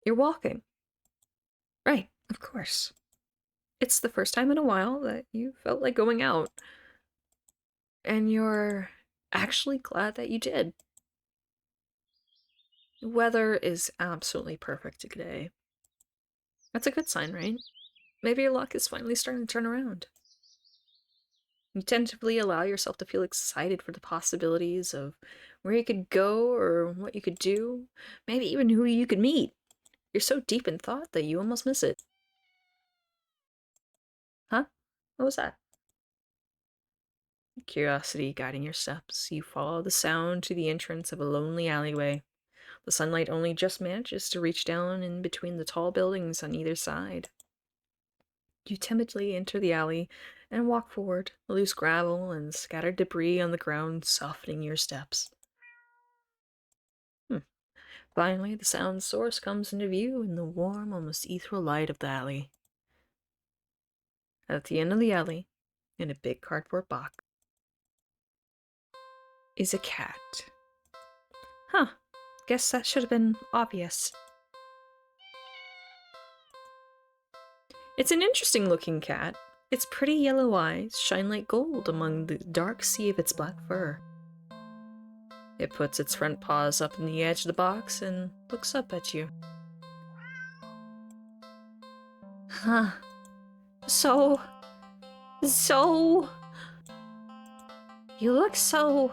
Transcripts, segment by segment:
You're walking. Right, of course. It's the first time in a while that you felt like going out. And you're actually glad that you did. The weather is absolutely perfect today. That's a good sign, right? Maybe your luck is finally starting to turn around. You tentatively allow yourself to feel excited for the possibilities of where you could go or what you could do, maybe even who you could meet. You're so deep in thought that you almost miss it. Huh? What was that? Curiosity guiding your steps, you follow the sound to the entrance of a lonely alleyway. The sunlight only just manages to reach down in between the tall buildings on either side. You timidly enter the alley and walk forward, loose gravel and scattered debris on the ground softening your steps. Finally, the sound source comes into view in the warm, almost ethereal light of the alley. At the end of the alley, in a big cardboard box, is a cat. Huh, guess that should have been obvious. It's an interesting looking cat. Its pretty yellow eyes shine like gold among the dark sea of its black fur. It puts its front paws up on the edge of the box and looks up at you. Huh. So... You look so...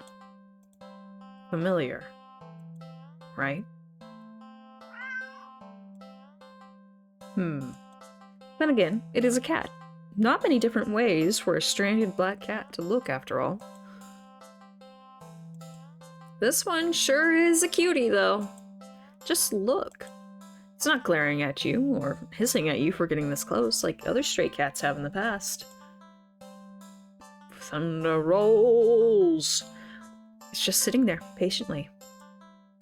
familiar, right? Then again, it is a cat. Not many different ways for a stranded black cat to look, after all. This one sure is a cutie, though. Just look. It's not glaring at you or hissing at you for getting this close like other stray cats have in the past. Thunder rolls. It's just sitting there, patiently,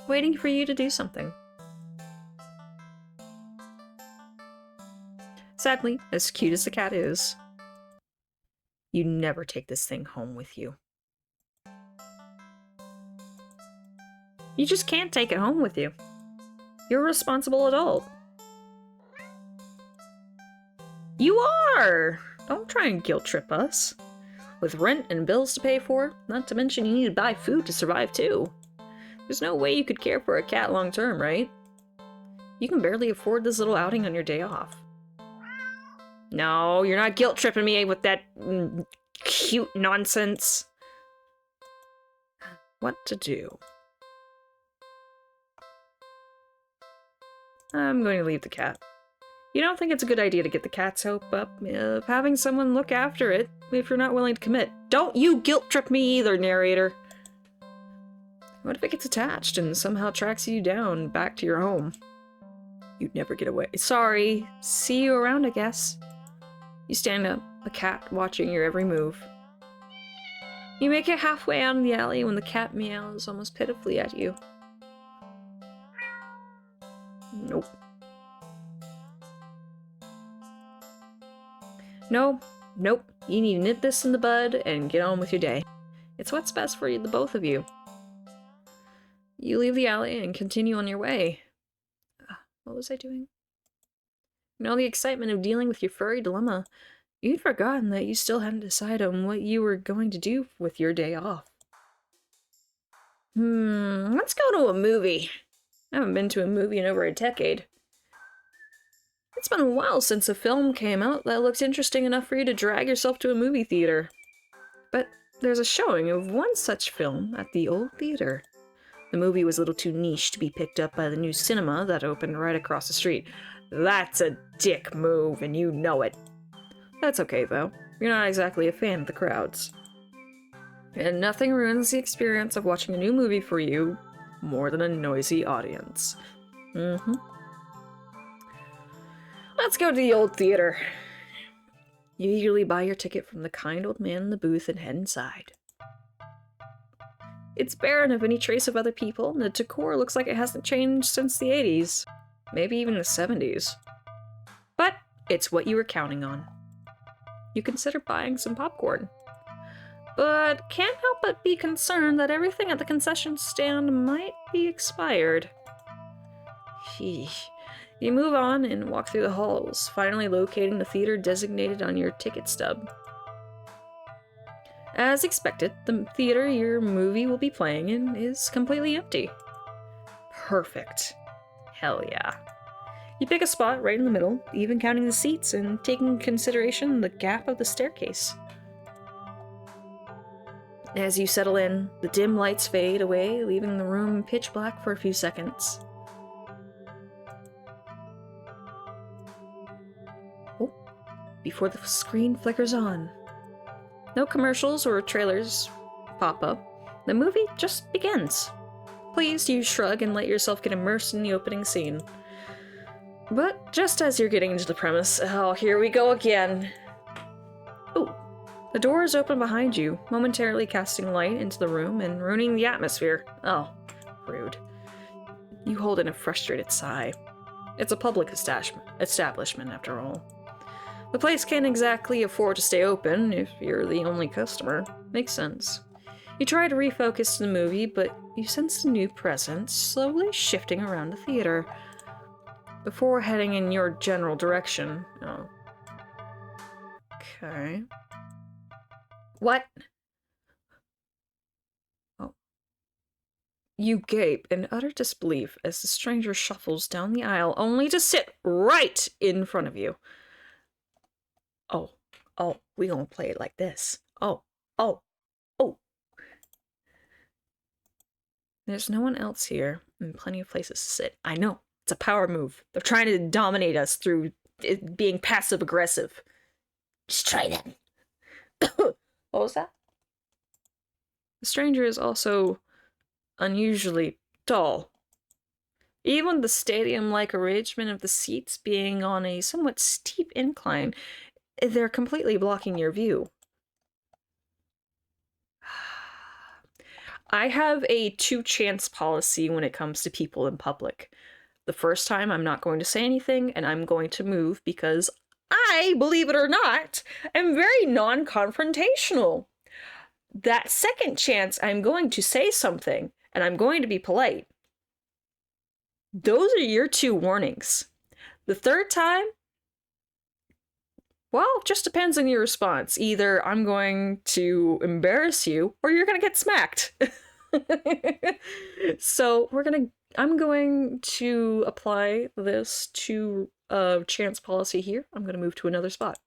waiting for you to do something. Sadly, as cute as the cat is, you never take this thing home with you. You just can't take it home with you. You're a responsible adult. You are! Don't try and guilt trip us. With rent and bills to pay for, not to mention you need to buy food to survive too. There's no way you could care for a cat long term, right? You can barely afford this little outing on your day off. No, you're not guilt tripping me with that cute nonsense. What to do? I'm going to leave the cat. You don't think it's a good idea to get the cat's hope up of having someone look after it if you're not willing to commit. Don't you guilt trip me either, narrator. What if it gets attached and somehow tracks you down back to your home? You'd never get away. Sorry. See you around, I guess. You stand up, a cat watching your every move. You make it halfway out of the alley when the cat meows almost pitifully at you. Nope. Nope. You need to nip this in the bud and get on with your day. It's what's best for you, the both of you. You leave the alley and continue on your way. What was I doing? In all the excitement of dealing with your furry dilemma, you'd forgotten that you still hadn't decided on what you were going to do with your day off. Let's go to a movie. I haven't been to a movie in over a decade. It's been a while since a film came out that looked interesting enough for you to drag yourself to a movie theater. But there's a showing of one such film at the old theater. The movie was a little too niche to be picked up by the new cinema that opened right across the street. That's a dick move, and you know it. That's okay, though. You're not exactly a fan of the crowds. And nothing ruins the experience of watching a new movie for you more than a noisy audience. Let's go to the old theater. You eagerly buy your ticket from the kind old man in the booth and head inside. It's barren of any trace of other people, and the decor looks like it hasn't changed since the 80s. Maybe even the 70s. But it's what you were counting on. You consider buying some popcorn. But can't help but be concerned that everything at the concession stand might be expired. Sheesh. You move on and walk through the halls, finally locating the theater designated on your ticket stub. As expected, the theater your movie will be playing in is completely empty. Perfect. Hell yeah. You pick a spot right in the middle, even counting the seats and taking into consideration the gap of the staircase. As you settle in, the dim lights fade away, leaving the room pitch black for a few seconds. Oh, before the screen flickers on. No commercials or trailers pop up. The movie just begins. Pleased, you shrug and let yourself get immersed in the opening scene. But just as you're getting into the premise, oh, here we go again. Ooh. The door is open behind you, momentarily casting light into the room and ruining the atmosphere. Oh, rude. You hold in a frustrated sigh. It's a public establishment, after all. The place can't exactly afford to stay open if you're the only customer. Makes sense. You try to refocus the movie, but you sense a new presence slowly shifting around the theater before heading in your general direction. Oh. Okay. What? Oh. You gape in utter disbelief as the stranger shuffles down the aisle, only to sit right in front of you. Oh, we gonna play it like this. Oh. There's no one else here, and plenty of places to sit. I know, it's a power move. They're trying to dominate us through it being passive-aggressive. Just try that. What was that? The stranger is also unusually tall. Even the stadium-like arrangement of the seats being on a somewhat steep incline, they're completely blocking your view. I have a two-chance policy when it comes to people in public. The first time, I'm not going to say anything, and I'm going to move because I, believe it or not, am very non-confrontational. That second chance, I'm going to say something, and I'm going to be polite. Those are your two warnings. The third time, well, just depends on your response. Either I'm going to embarrass you, or you're going to get smacked. So I'm going to apply this to chance policy here. I'm going to move to another spot.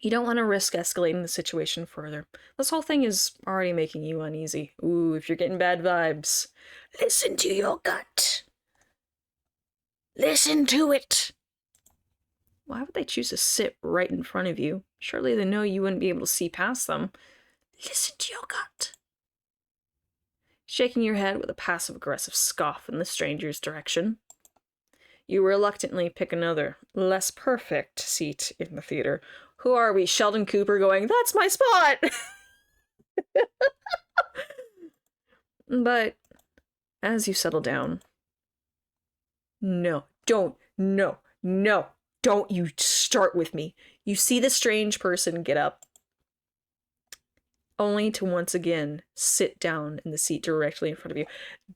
You don't want to risk escalating the situation further. This whole thing is already making you uneasy. Ooh, if you're getting bad vibes, listen to your gut. Listen to it. Why would they choose to sit right in front of you? Surely they know you wouldn't be able to see past them. Listen to your gut. Shaking your head with a passive-aggressive scoff in the stranger's direction, you reluctantly pick another, less perfect seat in the theater. Who are we? Sheldon Cooper going, "That's my spot!" But as you settle down, don't you start with me. You see the strange person get up, only to once again sit down in the seat directly in front of you.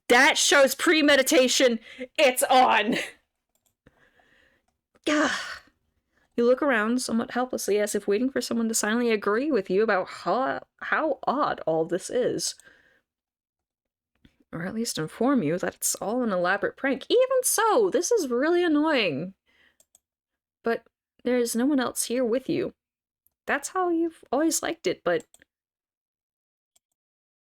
That shows premeditation. It's on. You look around somewhat helplessly, as if waiting for someone to silently agree with you about how odd all this is. Or at least inform you that it's all an elaborate prank. Even so, this is really annoying. But there's no one else here with you. That's how you've always liked it, but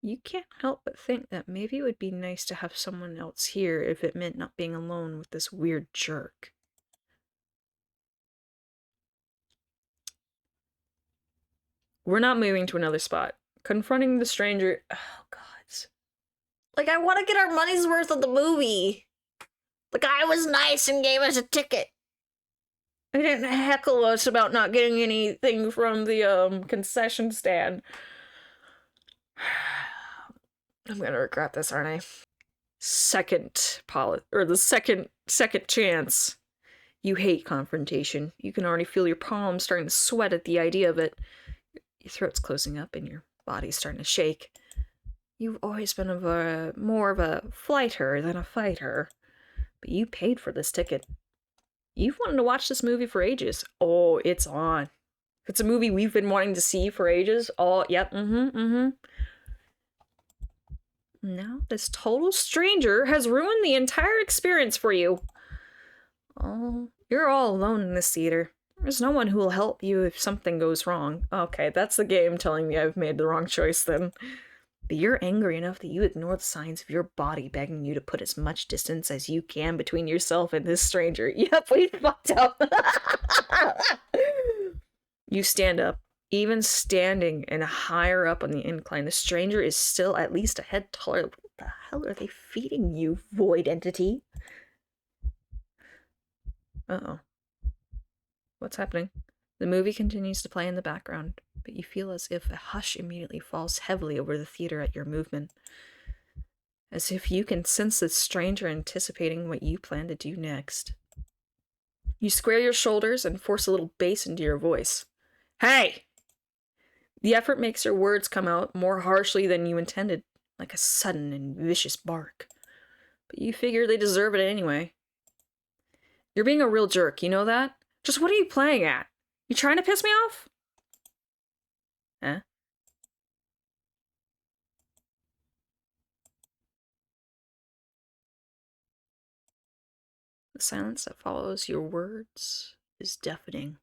you can't help but think that maybe it would be nice to have someone else here if it meant not being alone with this weird jerk. We're not moving to another spot. Confronting the stranger... Oh, God. Like, I want to get our money's worth of the movie. The guy was nice and gave us a ticket. He didn't heckle us about not getting anything from the concession stand. I'm gonna regret this, aren't I? The second chance. You hate confrontation. You can already feel your palms starting to sweat at the idea of it. Your throat's closing up and your body's starting to shake. You've always been more of a flighter than a fighter. But you paid for this ticket. You've wanted to watch this movie for ages. Oh, it's on. If it's a movie we've been wanting to see for ages, yep, Now this total stranger has ruined the entire experience for you. Oh, you're all alone in this theater. There's no one who will help you if something goes wrong. Okay, that's the game telling me I've made the wrong choice then. But you're angry enough that you ignore the signs of your body begging you to put as much distance as you can between yourself and this stranger. Yep, we fucked up. You stand up. Even standing and higher up on the incline, the stranger is still at least a head taller. What the hell are they feeding you, void entity? Uh-oh. What's happening? The movie continues to play in the background, but you feel as if a hush immediately falls heavily over the theater at your movement. As if you can sense the stranger anticipating what you plan to do next. You square your shoulders and force a little bass into your voice. Hey! The effort makes your words come out more harshly than you intended, like a sudden and vicious bark. But you figure they deserve it anyway. You're being a real jerk, you know that? Just what are you playing at? You trying to piss me off? Huh? The silence that follows your words is deafening.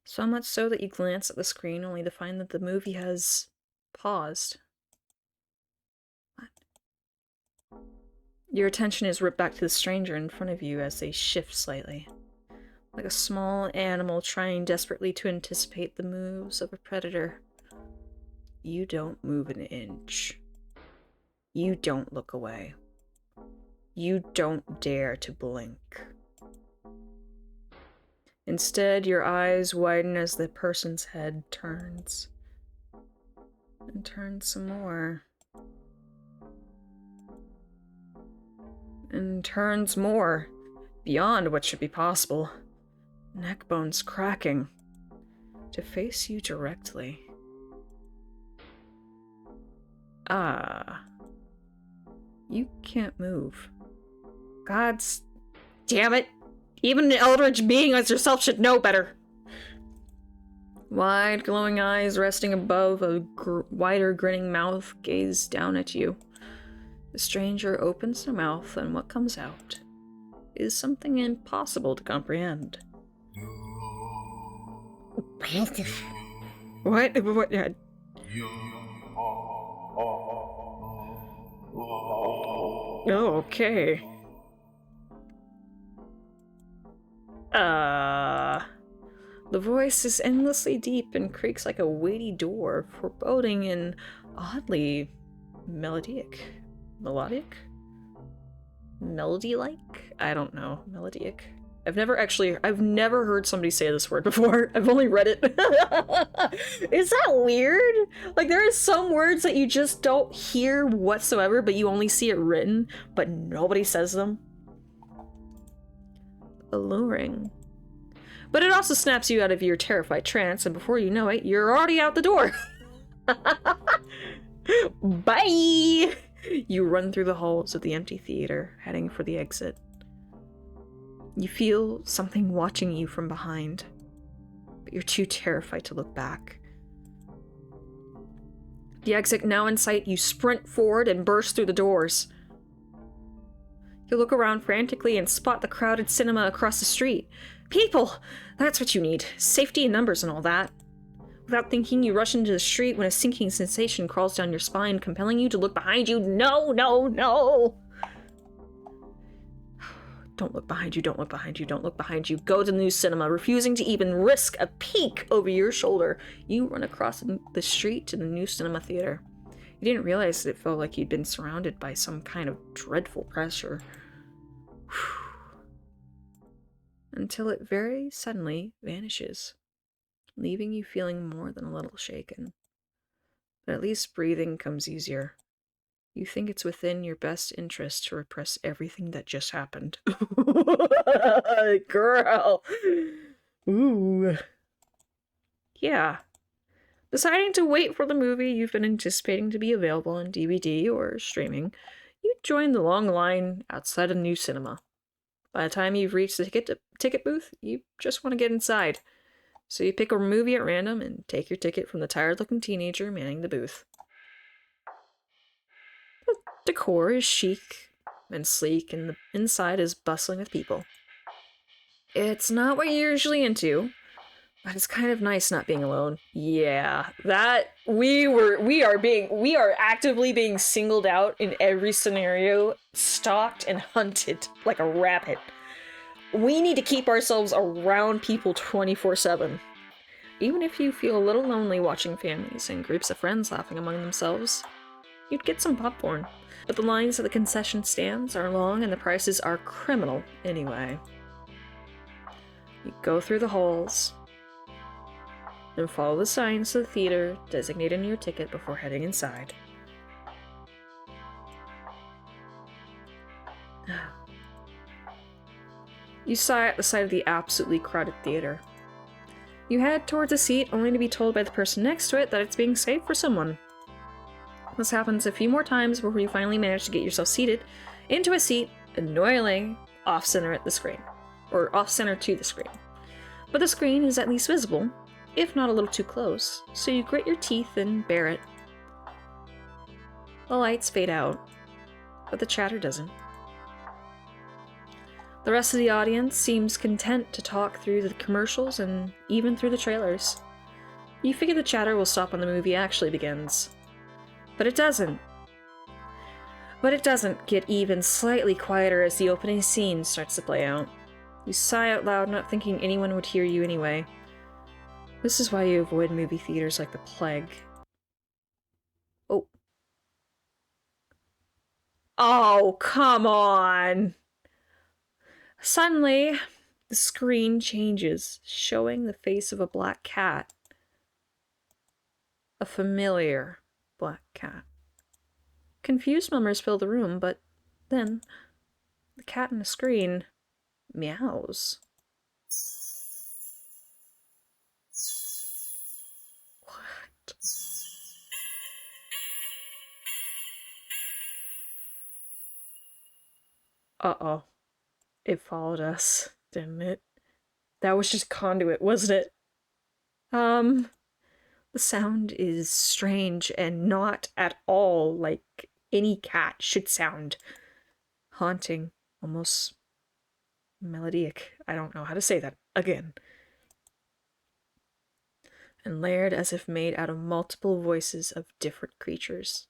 So much so that you glance at the screen only to find that the movie has paused. What? Your attention is ripped back to the stranger in front of you as they shift slightly. Like a small animal trying desperately to anticipate the moves of a predator. You don't move an inch. You don't look away. You don't dare to blink. Instead, your eyes widen as the person's head turns. And turns some more. And turns more. Beyond what should be possible. Neck bones cracking. To face you directly. Ah. You can't move. God's damn it. Even an eldritch being as yourself should know better. Wide, glowing eyes resting above a wider, grinning mouth gaze down at you. The stranger opens their mouth, and what comes out is something impossible to comprehend. What? Oh, okay. The voice is endlessly deep and creaks like a weighty door, foreboding and oddly melodic. Melodic? Melody-like? I don't know. Melodic. I've never heard somebody say this word before. I've only read it. Is that weird? Like, there are some words that you just don't hear whatsoever, but you only see it written, but nobody says them. Alluring. But it also snaps you out of your terrified trance, and before you know it, you're already out the door. Bye! You run through the halls of the empty theater, heading for the exit. You feel something watching you from behind, but you're too terrified to look back. The exit now in sight, you sprint forward and burst through the doors. You look around frantically and spot the crowded cinema across the street. People! That's what you need. Safety in numbers and all that. Without thinking, you rush into the street when a sinking sensation crawls down your spine, compelling you to look behind you. No, no, no! Don't look behind you, don't look behind you, don't look behind you. Go to the new cinema, refusing to even risk a peek over your shoulder. You run across the street to the new cinema theater. You didn't realize that it felt like you'd been surrounded by some kind of dreadful pressure. Until it very suddenly vanishes, leaving you feeling more than a little shaken. But at least breathing comes easier. You think it's within your best interest to repress everything that just happened. Girl! Ooh. Yeah. Deciding to wait for the movie you've been anticipating to be available on DVD or streaming, You join the long line outside a new cinema. By the time you've reached the ticket booth, you just want to get inside. So you pick a movie at random and take your ticket from the tired-looking teenager manning the booth. The decor is chic and sleek, and the inside is bustling with people. It's not what you're usually into, but it's kind of nice not being alone. Yeah, that we are actively being singled out in every scenario, stalked and hunted like a rabbit. We need to keep ourselves around people 24/7. Even if you feel a little lonely watching families and groups of friends laughing among themselves, you'd get some popcorn. But the lines at the concession stands are long and the prices are criminal anyway. You go through the halls and follow the signs to the theater designated in your ticket before heading inside. You sigh at the sight of the absolutely crowded theater. You head towards a seat only to be told by the person next to it that it's being saved for someone. This happens a few more times before you finally manage to get yourself seated into a seat annoyingly off-center at the screen. Or off-center to the screen. But the screen is at least visible, if not a little too close, so you grit your teeth and bear it. The lights fade out, but the chatter doesn't. The rest of the audience seems content to talk through the commercials and even through the trailers. You figure the chatter will stop when the movie actually begins. But it doesn't. But it doesn't get even slightly quieter as the opening scene starts to play out. You sigh out loud, not thinking anyone would hear you anyway. This is why you avoid movie theaters like the plague. Oh. Oh, come on! Suddenly, the screen changes, showing the face of a black cat. A familiar black cat. Confused murmurs fill the room, but then the cat on the screen meows. What? Uh-oh. It followed us, didn't it? That was just conduit, wasn't it? The sound is strange and not at all like any cat should sound. Haunting, almost melodic. I don't know how to say that again. And layered as if made out of multiple voices of different creatures.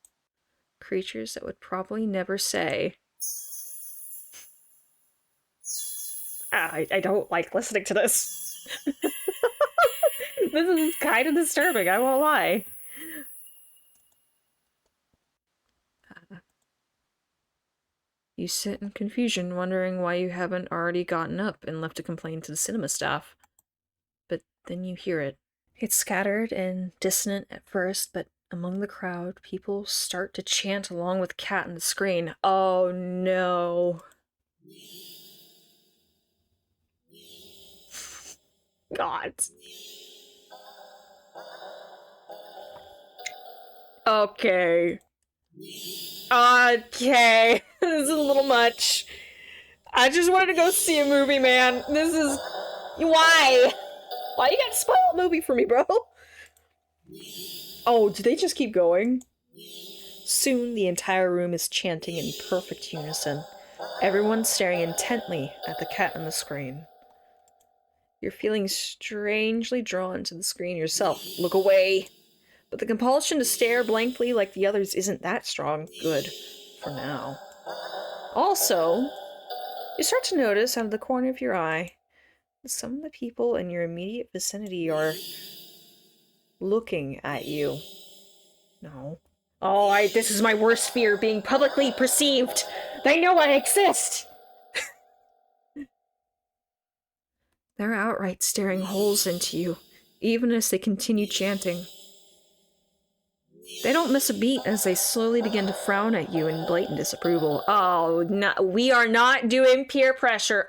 Creatures that would probably never say. I don't like listening to this. This is kind of disturbing, I won't lie. You sit in confusion, wondering why you haven't already gotten up and left a complaint to the cinema staff. But then you hear it. It's scattered and dissonant at first, but among the crowd, people start to chant along with Cat on the screen. Oh no. God. Okay. Okay. This is a little much. I just wanted to go see a movie, man. This is... Why? Why you gotta spoil a movie for me, bro? Oh, do they just keep going? Soon, the entire room is chanting in perfect unison. Everyone's staring intently at the cat on the screen. You're feeling strangely drawn to the screen yourself. Look away. But the compulsion to stare blankly like the others isn't that strong. Good. For now. Also, you start to notice out of the corner of your eye that some of the people in your immediate vicinity are looking at you. No. Oh, this is my worst fear, being publicly perceived. They know I exist! They're outright staring holes into you, even as they continue chanting. They don't miss a beat as they slowly begin to frown at you in blatant disapproval. Oh, no, we are not doing peer pressure.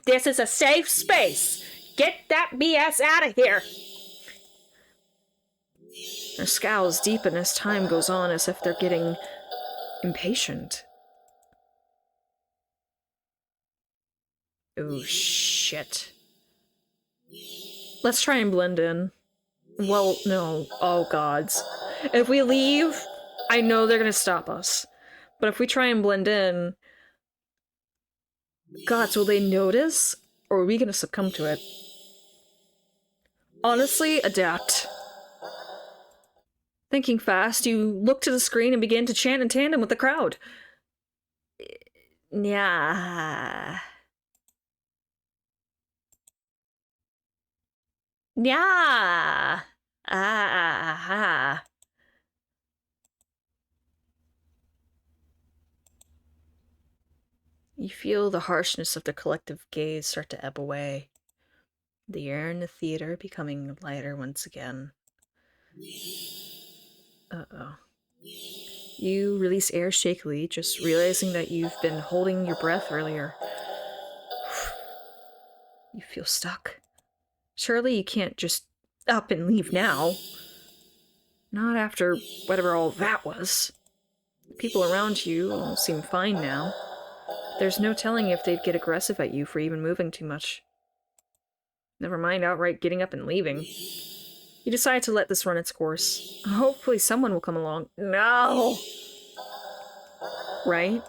This is a safe space. Get that BS out of here. Their scowls deepen as time goes on, as if they're getting Impatient. Oh, shit. Let's try and blend in. Well, no. Oh, gods. If we leave, I know they're gonna stop us. But if we try and blend in, gods, will they notice? Or are we gonna succumb to it? Honestly, adapt. Thinking fast, you look to the screen and begin to chant in tandem with the crowd. Yeah. Yeah. Ah. You feel the harshness of the collective gaze start to ebb away. The air in the theater becoming lighter once again. Uh-oh. You release air shakily, just realizing that you've been holding your breath earlier. You feel stuck. Surely you can't just up and leave now. Not after whatever all that was. The people around you all seem fine now. There's no telling if they'd get aggressive at you for even moving too much. Never mind outright getting up and leaving. You decide to let this run its course. Hopefully someone will come along. No! Right?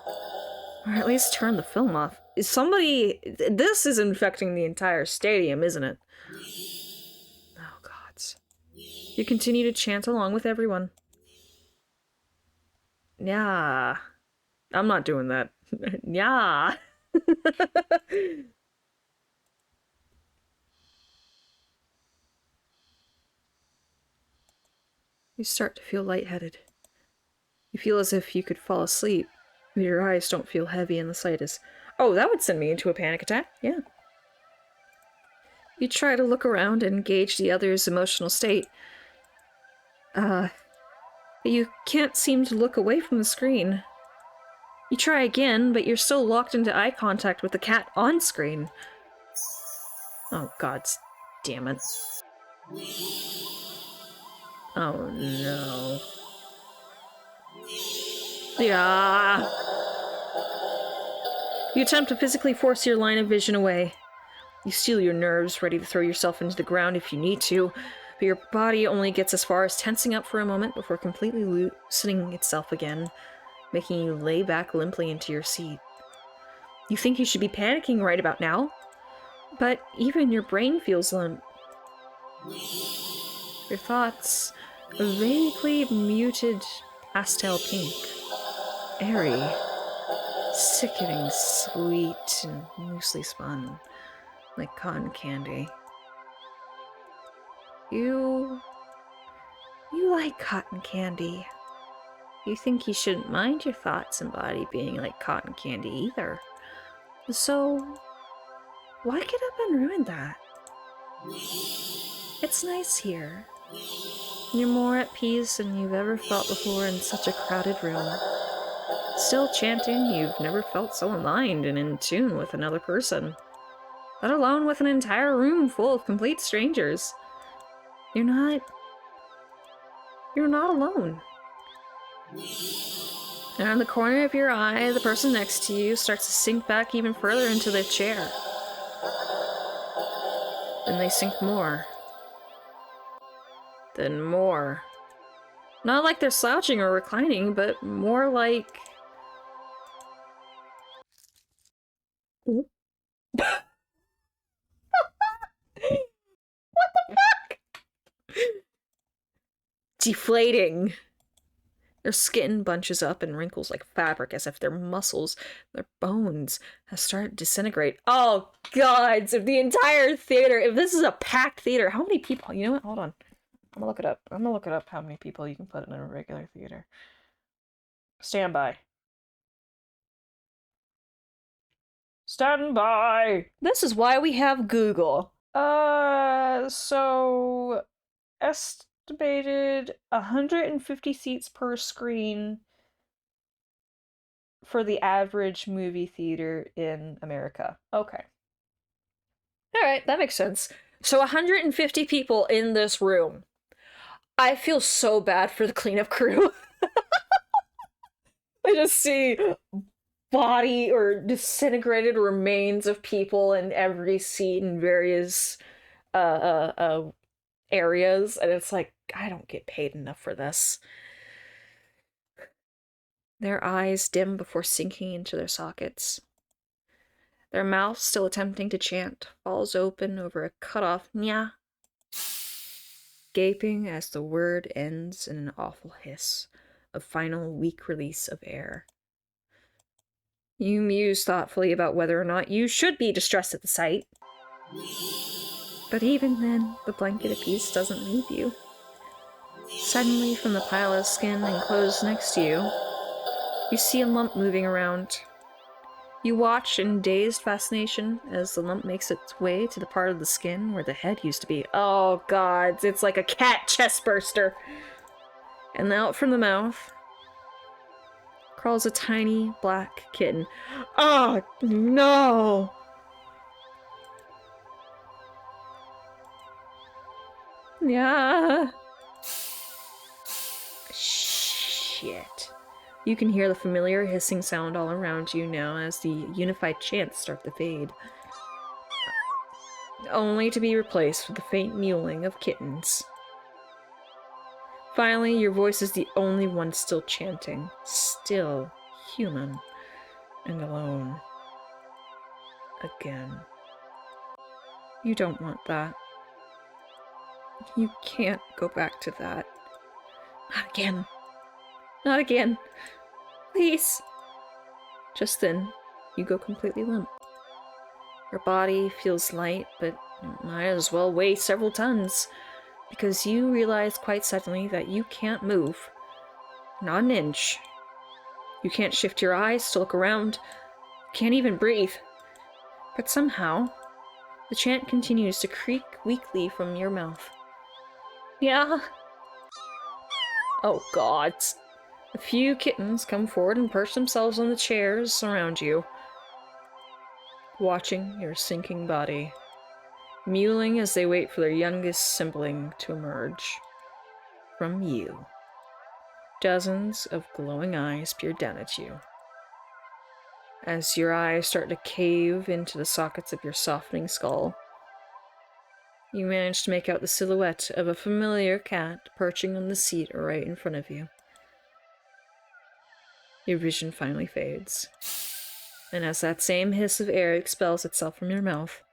Or at least turn the film off. Is somebody... This is infecting the entire stadium, isn't it? Oh, gods. You continue to chant along with everyone. Yeah. I'm not doing that. Yeah. You start to feel lightheaded. You feel as if you could fall asleep, but your eyes don't feel heavy in the slightest. Oh, that would send me into a panic attack. Yeah. You try to look around and gauge the other's emotional state. But you can't seem to look away from the screen. You try again, but you're still locked into eye contact with the cat on screen. Oh, god damn it. Oh, no. Yeah. You attempt to physically force your line of vision away. You steel your nerves, ready to throw yourself into the ground if you need to, but your body only gets as far as tensing up for a moment before completely loosening itself again, making you lay back limply into your seat. You think you should be panicking right about now, but even your brain feels limp. Your thoughts, a vaguely muted pastel pink, airy, sickening sweet and loosely spun, like cotton candy. You like cotton candy. You think you shouldn't mind your thoughts and body being like cotton candy either. So, why get up and ruin that? It's nice here. You're more at peace than you've ever felt before in such a crowded room. Still chanting, you've never felt so aligned and in tune with another person. Let alone with an entire room full of complete strangers. You're not alone. And on the corner of your eye, the person next to you starts to sink back even further into their chair. Then they sink more. Then more. Not like they're slouching or reclining, but more like... What the fuck? Deflating. Their skin bunches up and wrinkles like fabric as if their muscles, their bones, have started to disintegrate. Oh, gods, if the entire theater, if this is a packed theater, how many people, you know what, hold on. I'm gonna look it up. I'm gonna look it up how many people you can put in a regular theater. Stand by. Stand by! This is why we have Google. So... estimated 150 seats per screen for the average movie theater in America. Okay. Alright, that makes sense. So 150 people in this room. I feel so bad for the cleanup crew. I just see body or disintegrated remains of people in every scene in various areas, and it's like, I don't get paid enough for this. Their eyes dim before sinking into their sockets. Their mouth, still attempting to chant, falls open over a cut-off nya, gaping as the word ends in an awful hiss, a final weak release of air. You muse thoughtfully about whether or not you should be distressed at the sight. But even then, the blanket of peace doesn't leave you. Suddenly, from the pile of skin and clothes next to you, you see a lump moving around. You watch in dazed fascination as the lump makes its way to the part of the skin where the head used to be. Oh god, it's like a cat chest burster. And out from the mouth crawls a tiny black kitten. Oh no! Yeah. Shit. You can hear the familiar hissing sound all around you now as the unified chants start to fade. Only to be replaced with the faint mewling of kittens. Finally, your voice is the only one still chanting. Still human. And alone. Again. You don't want that. You can't go back to that. Not again. Not again. Please. Just then, you go completely limp. Your body feels light, but might as well weigh several tons, because you realize quite suddenly that you can't move. Not an inch. You can't shift your eyes to look around. Can't even breathe. But somehow, the chant continues to creak weakly from your mouth. Yeah. Oh god. A few kittens come forward and perch themselves on the chairs around you, watching your sinking body, mewling as they wait for their youngest sibling to emerge. From you. Dozens of glowing eyes peer down at you. As your eyes start to cave into the sockets of your softening skull, you manage to make out the silhouette of a familiar cat perching on the seat right in front of you. Your vision finally fades. And as that same hiss of air expels itself from your mouth,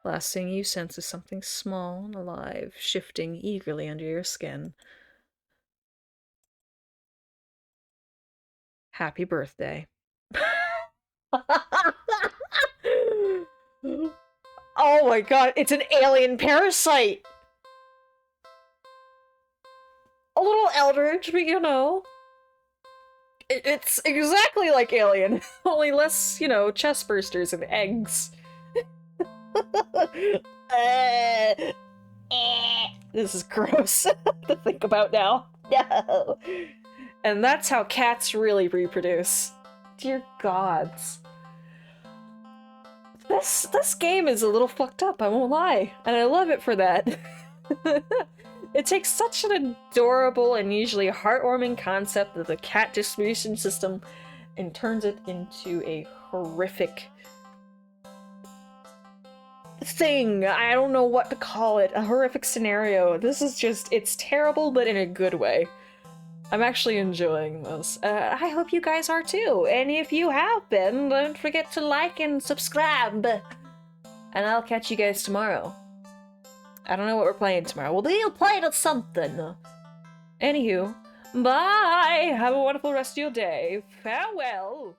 last thing you sense is something small and alive, shifting eagerly under your skin. Happy birthday. Oh my god, it's an alien parasite! A little eldritch, but you know. It's exactly like Alien, only less, you know, chest bursters and eggs. This is gross to think about now. No. And that's how cats really reproduce. Dear gods. This game is a little fucked up, I won't lie. And I love it for that. It takes such an adorable and usually heartwarming concept of the cat distribution system and turns it into a horrific thing. I don't know what to call it. A horrific scenario. This is just, it's terrible, but in a good way. I'm actually enjoying this. I hope you guys are too. And if you have been, don't forget to like and subscribe. And I'll catch you guys tomorrow. I don't know what we're playing tomorrow. Well, we'll play something. Anywho, bye! Have a wonderful rest of your day. Farewell!